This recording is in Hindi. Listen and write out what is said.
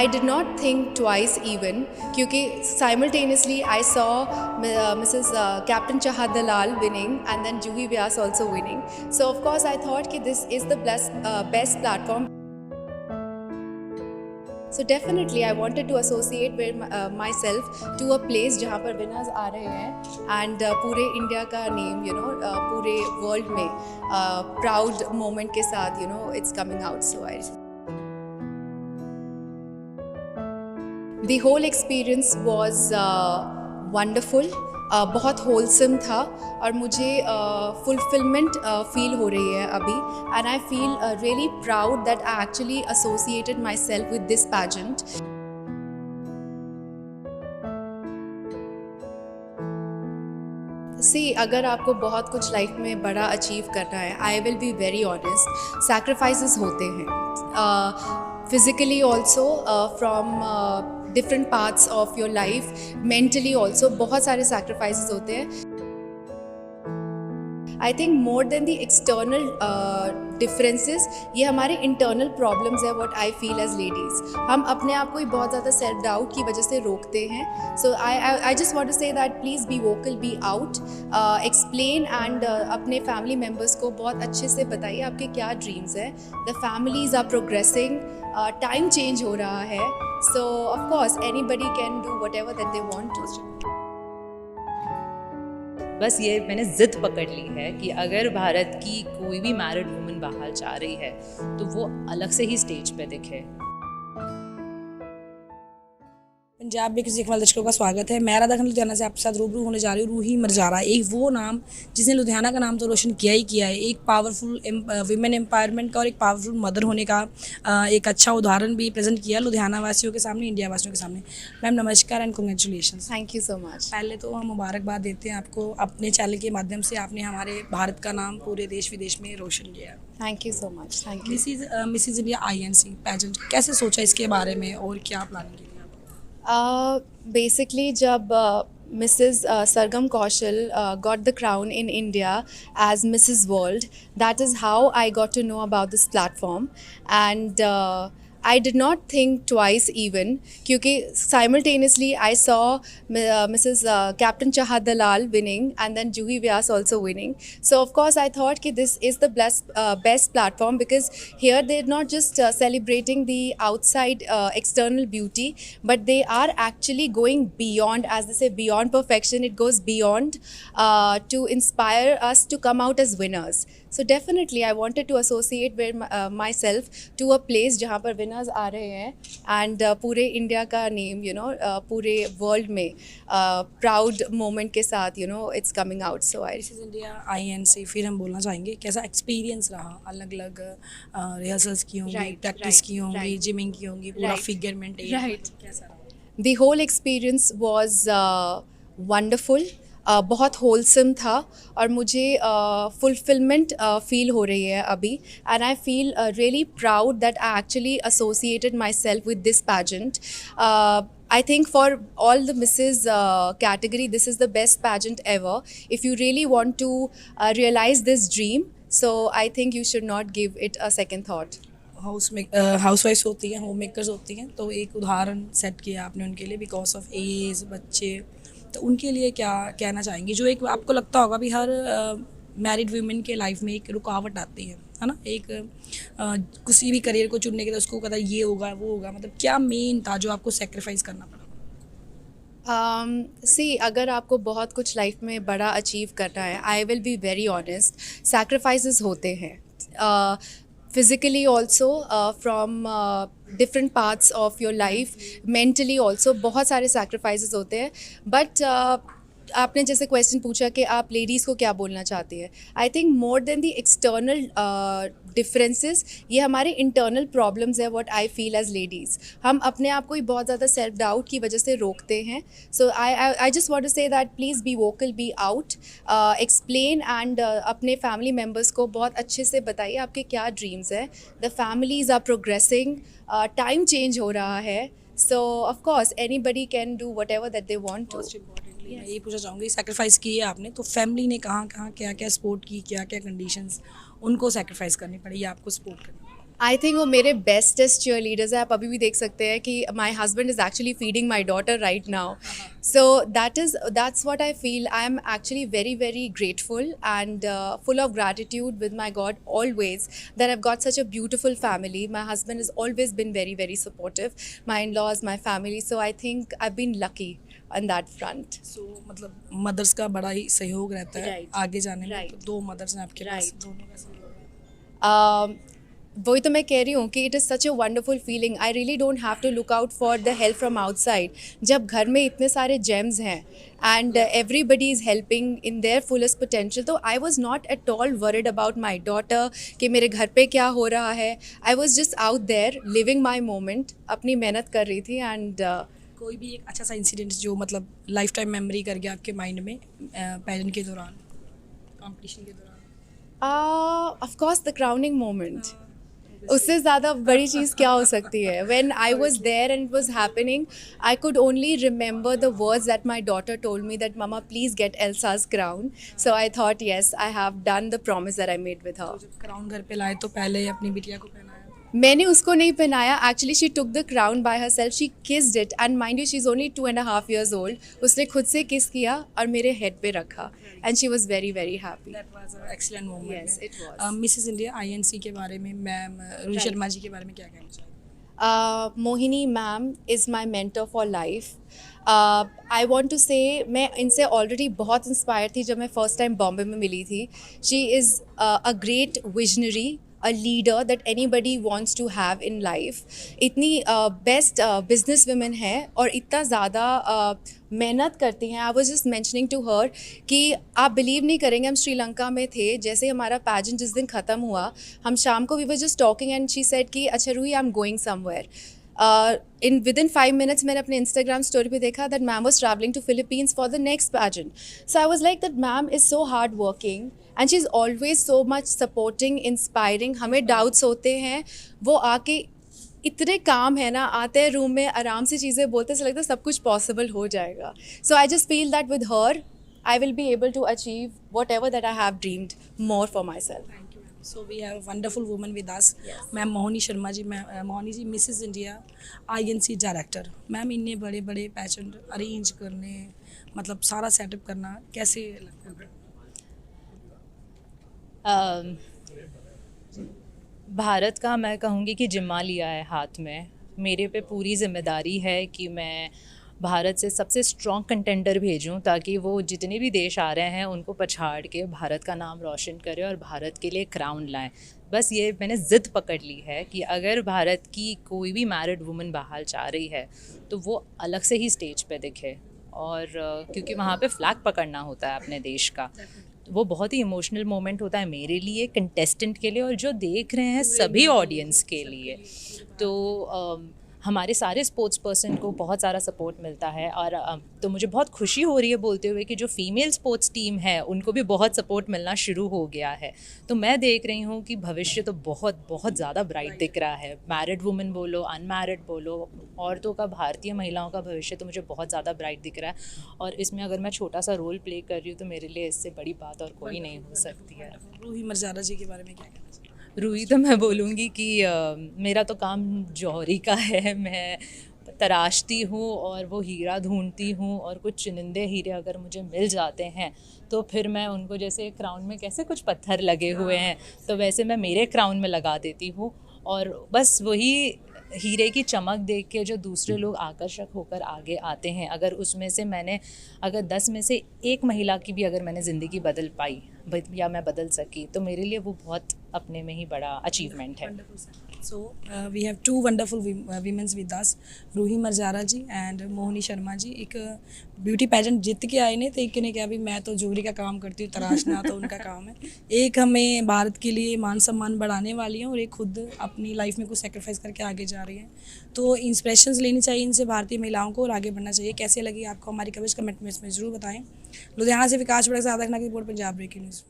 I did not think twice even क्योंकि simultaneously I saw Mrs. Captain Chahat Dalal winning and then Juhi Vyas also winning. So of course I thought कि this is the best platform. So definitely I wanted to associate with myself to a place जहाँ पर winners आ रहे हैं and पूरे इंडिया का name पूरे world में proud moment के साथ it's coming out. So the whole experience was wonderful. बहुत होलसम था और मुझे फुलफिलमेंट फील हो रही है अभी and I feel really proud that I actually associated my self with this pageant. See अगर आपको बहुत कुछ लाइफ में बड़ा अचीव करना है, I will be very honest, sacrifices होते हैं physically also from different parts of your life, mentally also बहुत सारे सैक्रिफाइसेस होते हैं. I think more than the external differences ये हमारे इंटरनल प्रॉब्लम्स है. What I feel as ladies, हम अपने आप को ही बहुत ज़्यादा सेल्फ डाउट की वजह से रोकते हैं. So I just want to say that please be vocal, be out, explain and अपने फैमिली मेम्बर्स को बहुत अच्छे से बताइए आपके क्या ड्रीम्स हैं. The families are progressing, time change हो रहा है. So of course anybody can do whatever that they want to. बस ये मैंने ज़िद पकड़ ली है कि अगर भारत की कोई भी मैरिड वुमन बाहर जा रही है तो वो अलग से ही स्टेज पे दिखे. पंजाब में किसी दर्शकों का स्वागत है. मैं राधा खन्ना लुधियाना से आपके साथ रूबरू होने जा रही हूँ. रूही मरजारा, एक वो नाम जिसने लुधियाना का नाम तो रोशन किया ही किया है. एक पावरफुल विमेन एम्पावरमेंट का और एक पावरफुल मदर होने का एक अच्छा उदाहरण भी प्रेजेंट किया लुधियाना वासियों के सामने, इंडिया वासियों के सामने. मैम नमस्कार and congratulations. Thank you so much. पहले तो हम मुबारकबाद देते हैं आपको, अपने चैनल के माध्यम से आपने हमारे भारत का नाम पूरे देश विदेश में रोशन किया. Thank you so much. Thank you. Mrs India INC pageant, कैसे सोचा इसके बारे में और क्या प्लानिंग की? Basically, जब Mrs. Sargam Kaushal got the crown in India as Mrs. World, that is how I got to know about this platform. And I did not think twice even क्योंकि simultaneously I saw Mrs. Captain Chahat Dalal winning and then Juhi Vyas also winning. So of course I thought कि this is the best platform because here they're not just celebrating the outside external beauty, but they are actually going beyond, as they say, beyond perfection. It goes beyond to inspire us to come out as winners. So definitely I wanted to associate with myself to a place जहाँ पर winners आ रहे हैं and पूरे इंडिया का name पूरे world में proud moment के साथ it's coming out. So Mrs. India INC फिर हम बोलना चाहेंगे कैसा एक्सपीरियंस रहा? अलग अलग रिहर्सल्स की होंगी, प्रैक्टिस की होंगी, जिमिंग की होंगी, पूरा फिगर मेंटेन, कैसा रहा? The whole experience was wonderful. बहुत होलसम था और मुझे फुलफिलमेंट फील हो रही है अभी and I feel really proud that I actually associated my self with this pageant. I think for all the Mrs. Category, this is the best pageant ever. If you really want to realize this dream, so I think you should not give it a second thought. House wifes होती हैं, होम मेकर्स होती हैं, तो एक उदाहरण सेट किया आपने उनके लिए बिकॉज ऑफ एज, बच्चे, तो उनके लिए क्या कहना चाहेंगी? जो एक आपको लगता होगा भी हर मैरिड वीमेन के लाइफ में एक रुकावट आती है ना, एक किसी भी करियर को चुनने के लिए उसको कहता है ये होगा वो होगा, मतलब क्या मेन था जो आपको सेक्रीफाइस करना पड़ा? सी अगर आपको बहुत कुछ लाइफ में बड़ा अचीव करना है, I will be very honest, sacrifices होते हैं physically also from different parts of your life, mentally also बहुत सारे sacrifices होते हैं. But आपने जैसे क्वेश्चन पूछा कि आप लेडीज़ को क्या बोलना चाहती है, I think more than the external differences ये हमारे इंटरनल प्रॉब्लम्स है. What I feel as ladies, हम अपने आप को ही बहुत ज़्यादा सेल्फ डाउट की वजह से रोकते हैं. So I just want to say that please be vocal, be out, explain and अपने फैमिली मेम्बर्स को बहुत अच्छे से बताइए आपके क्या ड्रीम्स हैं. The families are progressing, time change हो रहा है. So of course anybody can do whatever that they want to. मैं ये पूछना चाहूँगी, सैक्रिफाइस किए आपने तो फैमिली ने कहाँ कहाँ क्या क्या सपोर्ट की, क्या क्या कंडीशंस उनको सैक्रिफाइस करनी पड़ी या आपको सपोर्ट करनी? आई थिंक वो मेरे बेस्टेस्ट चीयर लीडर्स है. आप अभी भी देख सकते हैं कि my husband is actually feeding my daughter right now. So that's what I feel. I am actually very very grateful and full of gratitude with my God always that I've got such a beautiful family. My husband has always been very very supportive. My in-laws, my family. So I think I've been lucky on that front. सो मतलब मदर्स का बड़ा ही सहयोग रहता है Right. आगे जाने में. Right. तो 2 मदर्स हैं आपके पास, Right. दोनों का सहयोग है. वही तो मैं कह रही हूँ कि it is such a wonderful feeling. I really don't have to look out for the help from outside. जब घर में इतने सारे जेम्स हैं and everybody is helping in their fullest potential, तो I was not at all worried about my daughter कि मेरे घर पे क्या हो रहा है. I was just out there living my moment, अपनी मेहनत कर रही थी. एंड कोई भी एक अच्छा सा इंसिडेंट जो मतलब लाइफ टाइम मेमोरी कर गया आपके माइंड में पेजेंट के दौरान, कंपटीशन के दौरान? Of course the crowning moment. उससे ज़्यादा बड़ी चीज़ क्या हो सकती है. When I was there and it was happening, I could only remember the words that my daughter told me that Mama, please get Elsa's crown. So I thought, yes, I have done the promise that I made with her. तो जब क्राउन घर पे लाए तो पहले अपनी बिटिया को पहनाया? मैंने उसको नहीं पहनाया. Actually, she took the crown by herself. She kissed it, and mind you, she's only 2.5 years old. उसने खुद से किस किया और मेरे हेड पे रखा, and she was very very happy. That was an excellent moment. Yes, it was. Mrs India INC के बारे में मैम रूही Right. शर्मा जी के बारे में क्या कहना चाहिए? Mohini ma'am is my mentor for life. I want to say मैं इनसे ऑलरेडी बहुत इंस्पायर थी जब मैं फर्स्ट टाइम बॉम्बे में मिली थी. She is a great visionary, a leader that anybody wants to have in life. इतनी बेस्ट बिजनेस वुमेन है और इतना ज़्यादा मेहनत करती हैं. I was just mentioning to her कि आप बिलीव नहीं करेंगे, हम श्रीलंका में थे. जैसे हमारा पैजेंट जिस दिन ख़त्म हुआ, हम शाम को we were just talking and she said कि अच्छा Roohi, I am going somewhere. Within 5 minutes मैंने अपने Instagram story पे देखा that ma'am was traveling to Philippines for the next pageant. So I was like that ma'am is so hard working and she's always so much supporting, inspiring. हमें doubts होते हैं, वो आके इतने काम है ना, आते हैं रूम में आराम से चीज़ें बोलते, से लगता है सब कुछ पॉसिबल हो जाएगा. So I just feel that with her I will be able to achieve whatever that I have dreamed more for myself. So we have a wonderful woman with us. Yes. Ma'am Mohini Sharma ji. Mohini ji Mrs India INC director. Ma'am इन्ने बड़े बड़े पैजेंट अरेंज करने, मतलब सारा सेटअप करना कैसे लगता है? भारत का मैं कहूँगी कि जिम्मा लिया है हाथ में. मेरे पे पूरी जिम्मेदारी है कि मैं भारत से सबसे स्ट्रॉन्ग कंटेंडर भेजूं ताकि वो जितने भी देश आ रहे हैं उनको पछाड़ के भारत का नाम रोशन करें और भारत के लिए क्राउन लाएं. बस ये मैंने ज़िद पकड़ ली है कि अगर भारत की कोई भी मैरिड वुमन बाहर जा रही है तो वो अलग से ही स्टेज पे दिखे. और क्योंकि वहाँ पे फ्लैग पकड़ना होता है अपने देश का, वो बहुत ही इमोशनल मोमेंट होता है मेरे लिए, कंटेस्टेंट के लिए और जो देख रहे हैं सभी ऑडियंस के लिए. तो हमारे सारे स्पोर्ट्स पर्सन को बहुत सारा सपोर्ट मिलता है. और तो मुझे बहुत खुशी हो रही है बोलते हुए कि जो फीमेल स्पोर्ट्स टीम है उनको भी बहुत सपोर्ट मिलना शुरू हो गया है. तो मैं देख रही हूँ कि भविष्य तो बहुत बहुत ज़्यादा ब्राइट दिख रहा है. मैरिड वुमेन बोलो, अनमैरिड बोलो, औरतों का, भारतीय महिलाओं का भविष्य तो मुझे बहुत ज़्यादा ब्राइट दिख रहा है. और इसमें अगर मैं छोटा सा रोल प्ले कर रही हूँ तो मेरे लिए इससे बड़ी बात और कोई नहीं हो सकती है. रूही मरजारा जी के बारे में क्या कहना चाहिए? रूही तो मैं बोलूँगी कि मेरा तो काम जौहरी का है. मैं तराशती हूँ और वो हीरा ढूंढती हूँ और कुछ चुनिंदे हीरे अगर मुझे मिल जाते हैं तो फिर मैं उनको, जैसे क्राउन में कैसे कुछ पत्थर लगे हुए हैं तो वैसे मैं मेरे क्राउन में लगा देती हूँ. और बस वही हीरे की चमक देख के जो दूसरे लोग आकर्षक होकर आगे आते हैं, अगर उसमें से मैंने अगर 10 में से एक महिला की भी अगर मैंने ज़िंदगी बदल पाई या मैं बदल सकी तो मेरे लिए वो बहुत अपने में ही बड़ा अचीवमेंट है. So we have two wonderful women with us, Ruhi Marjara ji and Mohini Sharma ji. एक ब्यूटी पेजेंट जीत के आए ने, तो एक ने कहा भी मैं तो जोहरी का काम करती हूँ, तराशना तो उनका काम है. एक हमें भारत के लिए मान सम्मान बढ़ाने वाली हैं और एक खुद अपनी लाइफ में कुछ सेक्रीफाइस करके आगे जा रही हैं. तो इंस्पिरेशंस लेनी चाहिए इनसे भारतीय महिलाओं को और आगे बढ़ना चाहिए. कैसे लगी आपको हमारी कवरेज, कमेंट में ज़रूर बताएं. लुधियाना से विकास बड़ा से आधा घंटा की रिपोर्ट, पंजाब ब्रेकिंग न्यूज़.